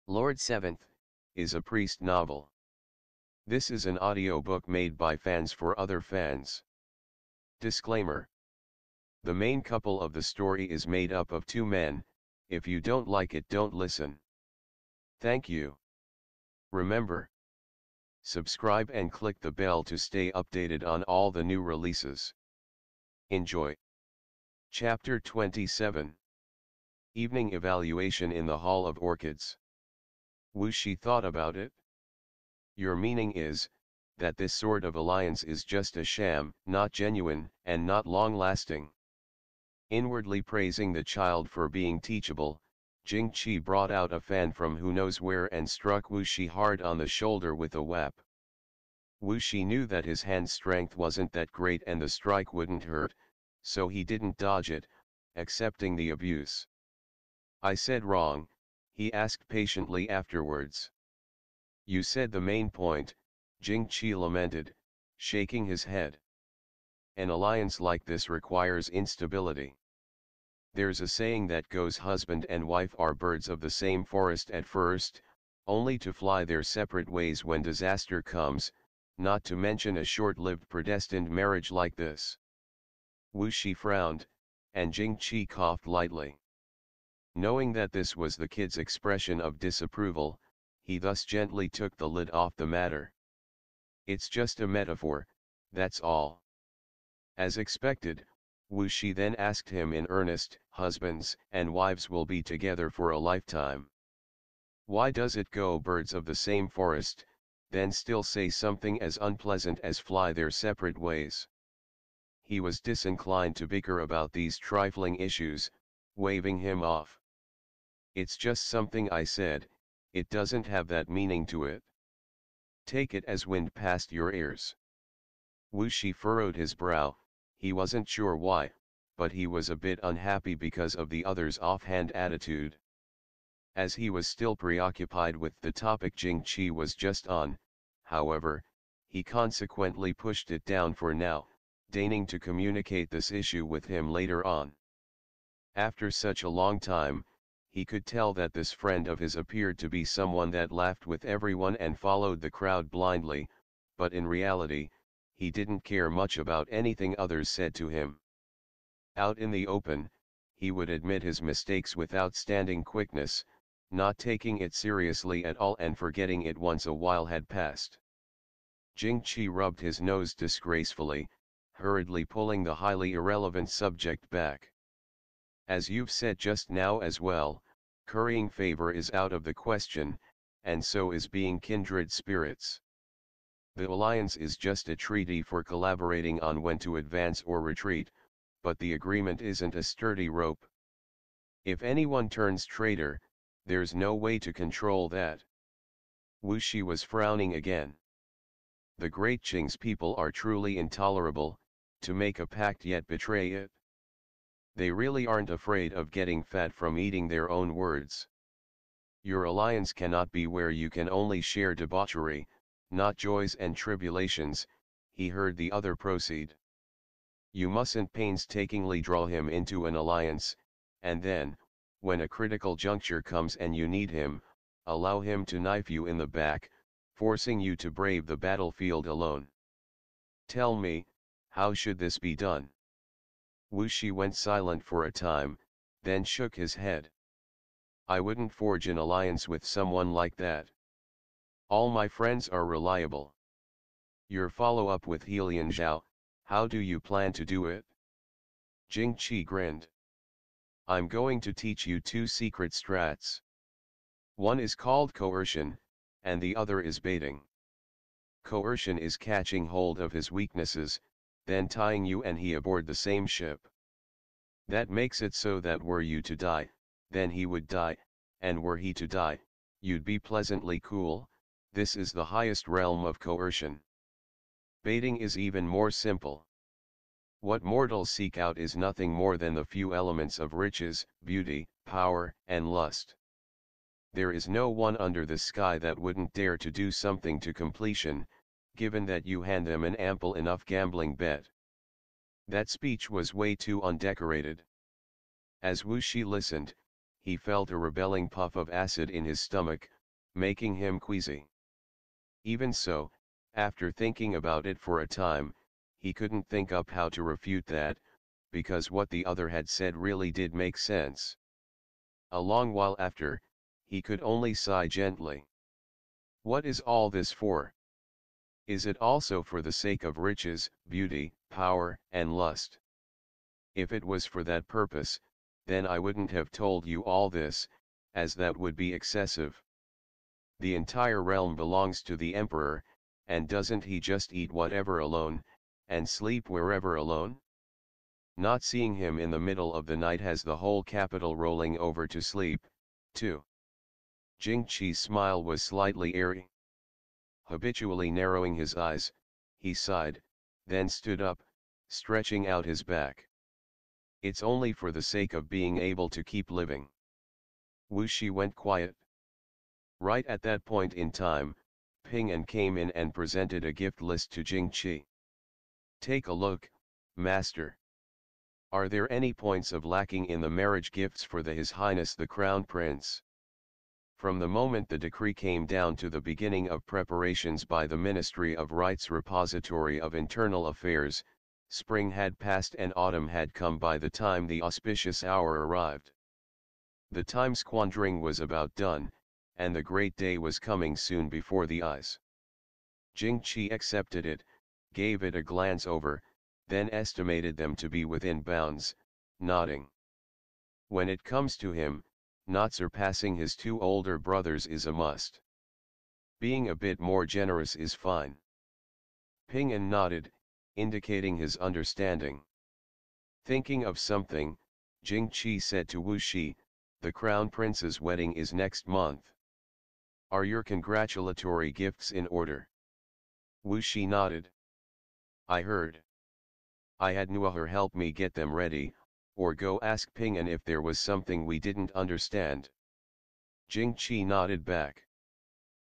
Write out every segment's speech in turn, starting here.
Lord Seventh, is a priest novel. This is an audiobook made by fans for other fans. Disclaimer. The main couple of the story is made up of two men. If you don't like it, don't listen. Thank you. Remember, subscribe and click the bell to stay updated on all the new releases. Enjoy. Chapter 27. Evening Evaluation in the Hall of Orchids. Wuxia thought about it. Your meaning is, that this sort of alliance is just a sham, not genuine, and not long-lasting. Inwardly praising the child for being teachable, Jing-Chi brought out a fan from who knows where and struck Wuxia hard on the shoulder with a whap. Wuxia knew that his hand strength wasn't that great and the strike wouldn't hurt, so he didn't dodge it, accepting the abuse. "I said wrong," he asked patiently afterwards. "You said the main point," Jing-Chi lamented, shaking his head. "An alliance like this requires instability. There's a saying that goes, husband and wife are birds of the same forest at first, only to fly their separate ways when disaster comes, not to mention a short-lived predestined marriage like this." Wuxia frowned, and Jing-Chi coughed lightly. Knowing that this was the kid's expression of disapproval, he thus gently took the lid off the matter. "It's just a metaphor, that's all." As expected, Wuxia then asked him in earnest, "Husbands and wives will be together for a lifetime. Why does it go birds of the same forest, then still say something as unpleasant as fly their separate ways?" He was disinclined to bicker about these trifling issues, waving him off. "It's just something I said, it doesn't have that meaning to it. Take it as wind past your ears." Wuxia furrowed his brow. He wasn't sure why, but he was a bit unhappy because of the other's offhand attitude. As he was still preoccupied with the topic Jing-Chi was just on, however, he consequently pushed it down for now, deigning to communicate this issue with him later on. After such a long time, he could tell that this friend of his appeared to be someone that laughed with everyone and followed the crowd blindly, but in reality, he didn't care much about anything others said to him. Out in the open, he would admit his mistakes with outstanding quickness, not taking it seriously at all and forgetting it once a while had passed. Jing-Chi rubbed his nose disgracefully, hurriedly pulling the highly irrelevant subject back. "As you've said just now as well, currying favor is out of the question, and so is being kindred spirits. The alliance is just a treaty for collaborating on when to advance or retreat, but the agreement isn't a sturdy rope. If anyone turns traitor, there's no way to control that." Wuxia was frowning again. The great Qing's people are truly intolerable, to make a pact yet betray it. They really aren't afraid of getting fat from eating their own words. Your alliance cannot be where you can only share debauchery, not joys and tribulations, he heard the other proceed. You mustn't painstakingly draw him into an alliance, and then, when a critical juncture comes and you need him, allow him to knife you in the back, forcing you to brave the battlefield alone. Tell me, how should this be done? Wuxia went silent for a time, then shook his head. "I wouldn't forge an alliance with someone like that. All my friends are reliable." "Your follow-up with Helian Zhao, how do you plan to do it?" Jing-Chi grinned. "I'm going to teach you two secret strats. One is called coercion, and the other is baiting. Coercion is catching hold of his weaknesses, then tying you and he aboard the same ship. That makes it so that were you to die, then he would die, and were he to die, you'd be pleasantly cool. This is the highest realm of coercion. Baiting is even more simple. What mortals seek out is nothing more than the few elements of riches, beauty, power, and lust. There is no one under the sky that wouldn't dare to do something to completion, given that you hand them an ample enough gambling bet." That speech was way too undecorated. As Wuxia listened, he felt a rebelling puff of acid in his stomach, making him queasy. Even so, after thinking about it for a time, he couldn't think up how to refute that, because what the other had said really did make sense. A long while after, he could only sigh gently. What is all this for? Is it also for the sake of riches, beauty, power, and lust? If it was for that purpose, then I wouldn't have told you all this, as that would be excessive. The entire realm belongs to the emperor, and doesn't he just eat whatever alone, and sleep wherever alone? Not seeing him in the middle of the night has the whole capital rolling over to sleep, too. Jing-Chi's smile was slightly airy. Habitually narrowing his eyes, he sighed, then stood up, stretching out his back. It's only for the sake of being able to keep living. Wuxia went quiet. Right at that point in time, Ping An came in and presented a gift list to Jing-Chi. Take a look, Master. Are there any points of lacking in the marriage gifts for His Highness the Crown Prince? From the moment the decree came down to the beginning of preparations by the Ministry of Rights Repository of Internal Affairs, spring had passed and autumn had come by the time the auspicious hour arrived. The time squandering was about done, and the great day was coming soon before the eyes. Jing-Chi accepted it, gave it a glance over, then estimated them to be within bounds, nodding. When it comes to him, not surpassing his two older brothers is a must. Being a bit more generous is fine. Ping An nodded, indicating his understanding. Thinking of something, Jing-Chi said to Wuxia, the Crown Prince's wedding is next month. Are your congratulatory gifts in order? Wuxia nodded. I heard. I had Nuaher help me get them ready, or go ask Ping An if there was something we didn't understand. Jing-Chi nodded back.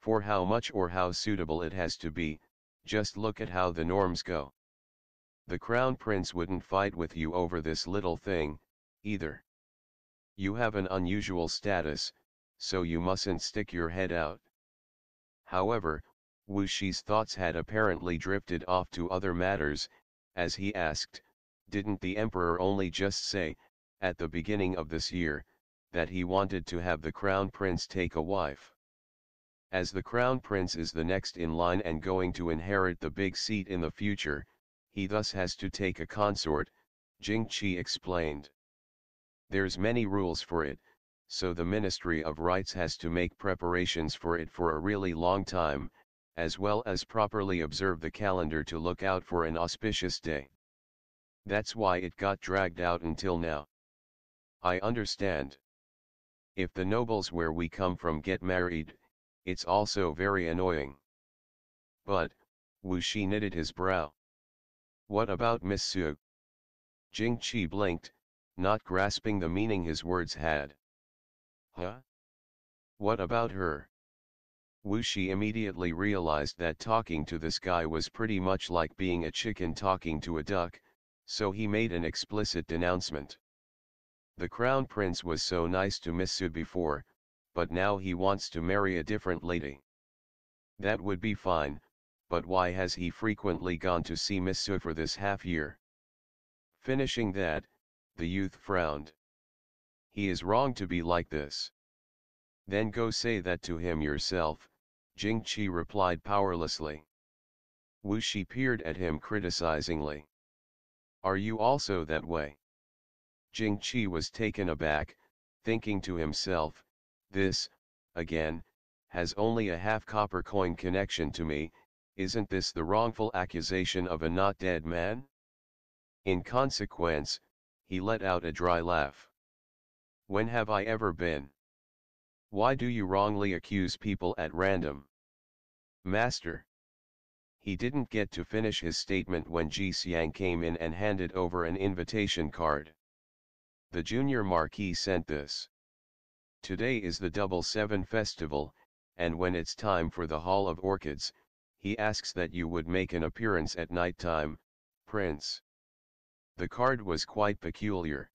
For how much or how suitable it has to be, just look at how the norms go. The Crown Prince wouldn't fight with you over this little thing, either. You have an unusual status, so you mustn't stick your head out. However, Wuxi's thoughts had apparently drifted off to other matters, as he asked, didn't the Emperor only just say, at the beginning of this year, that he wanted to have the Crown Prince take a wife? As the Crown Prince is the next in line and going to inherit the big seat in the future, he thus has to take a consort, Jing-Chi explained. There's many rules for it, so the Ministry of Rights has to make preparations for it for a really long time, as well as properly observe the calendar to look out for an auspicious day. That's why it got dragged out until now. I understand. If the nobles where we come from get married, it's also very annoying. But, Wuxia knitted his brow. What about Miss Su? Jing-Chi blinked, not grasping the meaning his words had. Huh? What about her? Wuxia immediately realized that talking to this guy was pretty much like being a chicken talking to a duck, so he made an explicit denouncement. The Crown Prince was so nice to Miss Su before, but now he wants to marry a different lady. That would be fine, but why has he frequently gone to see Miss Su for this half year? Finishing that, the youth frowned. He is wrong to be like this. Then go say that to him yourself, Jing-Chi replied powerlessly. Wuxia peered at him criticizingly. Are you also that way? Jing-Chi was taken aback, thinking to himself, this, again, has only a half copper coin connection to me, isn't this the wrongful accusation of a not dead man? In consequence, he let out a dry laugh. When have I ever been? Why do you wrongly accuse people at random? Master. He didn't get to finish his statement when Ji Xiang came in and handed over an invitation card. The junior marquis sent this. Today is the Double 7 festival, and when it's time for the Hall of Orchids, he asks that you would make an appearance at night time, Prince. The card was quite peculiar.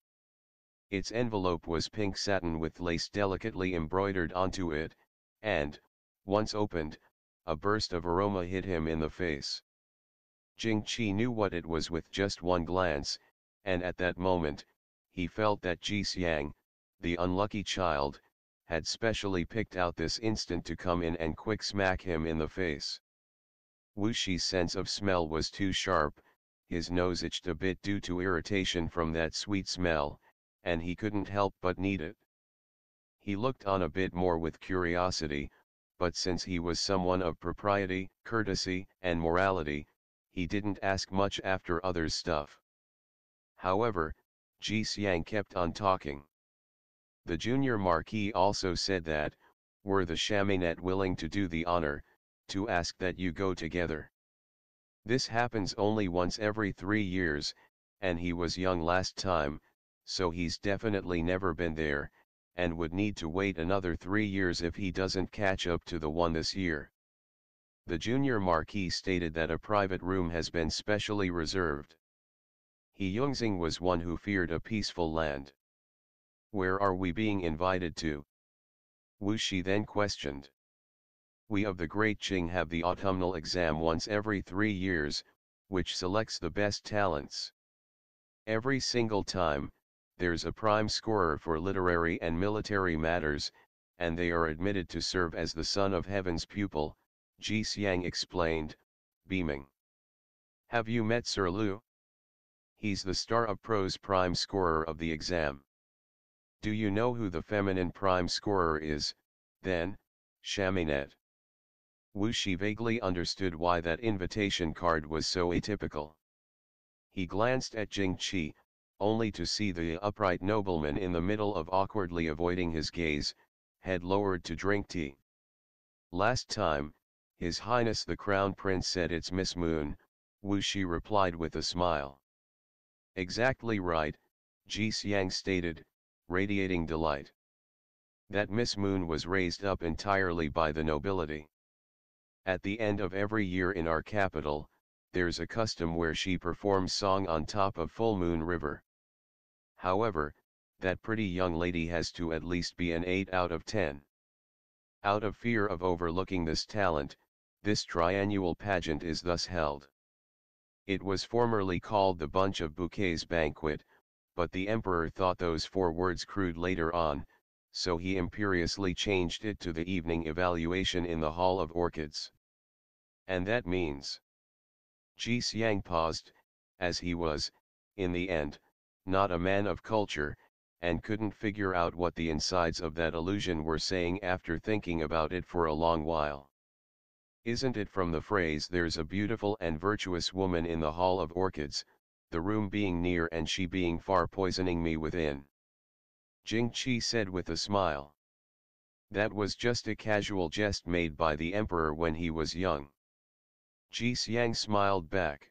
Its envelope was pink satin with lace delicately embroidered onto it, and, Once opened, a burst of aroma hit him in the face. Jing-Chi knew what it was with just one glance, and at that moment, he felt that Ji-Xiang, the unlucky child, had specially picked out this instant to come in and quick smack him in the face. Wuxi's sense of smell was too sharp, his nose itched a bit due to irritation from that sweet smell, and he couldn't help but need it. He looked on a bit more with curiosity, but since he was someone of propriety, courtesy, and morality, he didn't ask much after others' stuff. However, Ji Xiang kept on talking. The junior marquis also said that, were the chaminette willing to do the honor, to ask that you go together. This happens only once every 3 years, and he was young last time, so he's definitely never been there, and would need to wait another 3 years if he doesn't catch up to the one this year. The junior marquis stated that a private room has been specially reserved. He Yongxing was one who feared a peaceful land. Where are we being invited to? Wuxi then questioned. We of the Great Qing have the autumnal exam once every 3 years, which selects the best talents. Every single time, there's a prime scorer for literary and military matters, and they are admitted to serve as the Son of Heaven's pupil, Ji Xiang explained, beaming. Have you met Sir Liu? He's the star of prose prime scorer of the exam. Do you know who the feminine prime scorer is, then, chaminette? Wuxi vaguely understood why that invitation card was so atypical. He glanced at Jing-Chi, only to see the upright nobleman in the middle of awkwardly avoiding his gaze, head lowered to drink tea. Last time, His Highness the Crown Prince said it's Miss Moon, Wuxi replied with a smile. Exactly right, Ji Xiang stated, radiating delight. That Miss Moon was raised up entirely by the nobility. At the end of every year in our capital, there's a custom where she performs song on top of Full Moon River. However, that pretty young lady has to at least be an 8 out of 10. Out of fear of overlooking this talent, this triannual pageant is thus held. It was formerly called the Bunch of Bouquets Banquet, but the emperor thought those 4 words crude later on, so he imperiously changed it to the evening evaluation in the Hall of Orchids. And that means. Ji Xiang paused, as he was, in the end, not a man of culture, and couldn't figure out what the insides of that allusion were saying after thinking about it for a long while. Isn't it from the phrase "there's a beautiful and virtuous woman in the Hall of Orchids, the room being near and she being far poisoning me within?" Jing-Chi said with a smile. That was just a casual jest made by the emperor when he was young. Ji Xiang smiled back.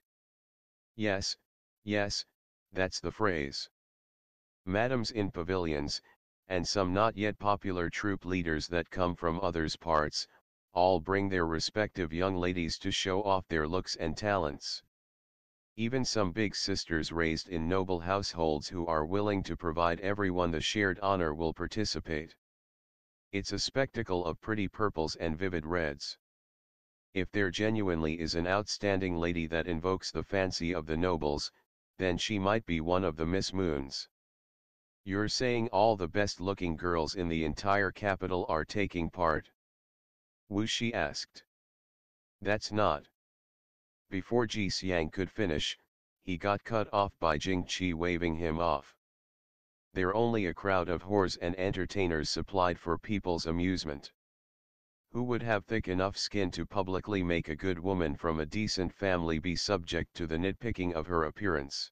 Yes, that's the phrase. Madams in pavilions, and some not yet popular troop leaders that come from others parts, all bring their respective young ladies to show off their looks and talents. Even some big sisters raised in noble households who are willing to provide everyone the shared honor will participate. It's a spectacle of pretty purples and vivid reds. If there genuinely is an outstanding lady that invokes the fancy of the nobles, then she might be one of the Miss Moons. You're saying all the best-looking girls in the entire capital are taking part? Wuxi asked. That's not. Before Ji Xiang could finish, he got cut off by Jing-Chi waving him off. They're only a crowd of whores and entertainers supplied for people's amusement. Who would have thick enough skin to publicly make a good woman from a decent family be subject to the nitpicking of her appearance?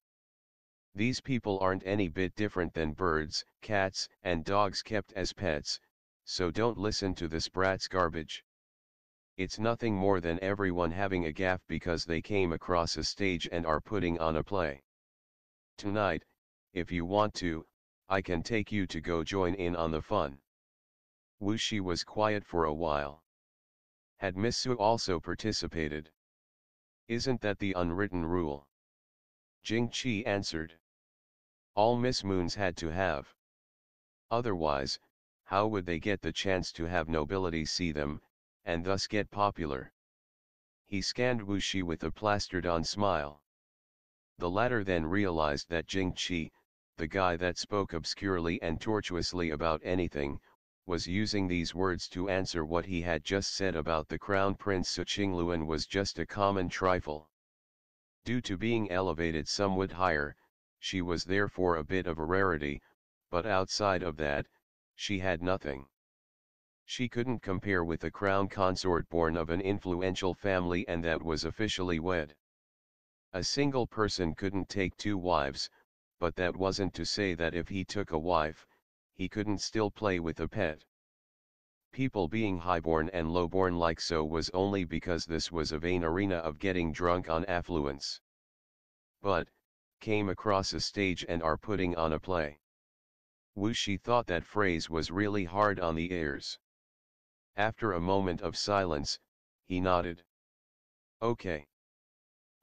These people aren't any bit different than birds, cats, and dogs kept as pets, so don't listen to this brat's garbage. It's nothing more than everyone having a gaffe because they came across a stage and are putting on a play. Tonight, if you want to, I can take you to go join in on the fun. Wuxi was quiet for a while. Had Miss Su also participated? Isn't that the unwritten rule? Jing-Chi answered. All Miss Moons had to have. Otherwise, how would they get the chance to have nobility see them, and thus get popular. He scanned Wuxia with a plastered-on smile. The latter then realized that Jing Qi, the guy that spoke obscurely and tortuously about anything, was using these words to answer what he had just said about the Crown Prince Su Qingluan was just a common trifle. Due to being elevated somewhat higher, she was therefore a bit of a rarity, but outside of that, she had nothing. She couldn't compare with a crown consort born of an influential family and that was officially wed. A single person couldn't take two wives, but that wasn't to say that if he took a wife, he couldn't still play with a pet. People being highborn and lowborn like so was only because this was a vain arena of getting drunk on affluence. But, came across a stage and are putting on a play. Wuxia thought that phrase was really hard on the ears. After a moment of silence, he nodded. Okay.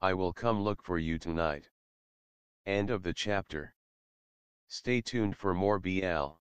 I will come look for you tonight. End of the chapter. Stay tuned for more BL.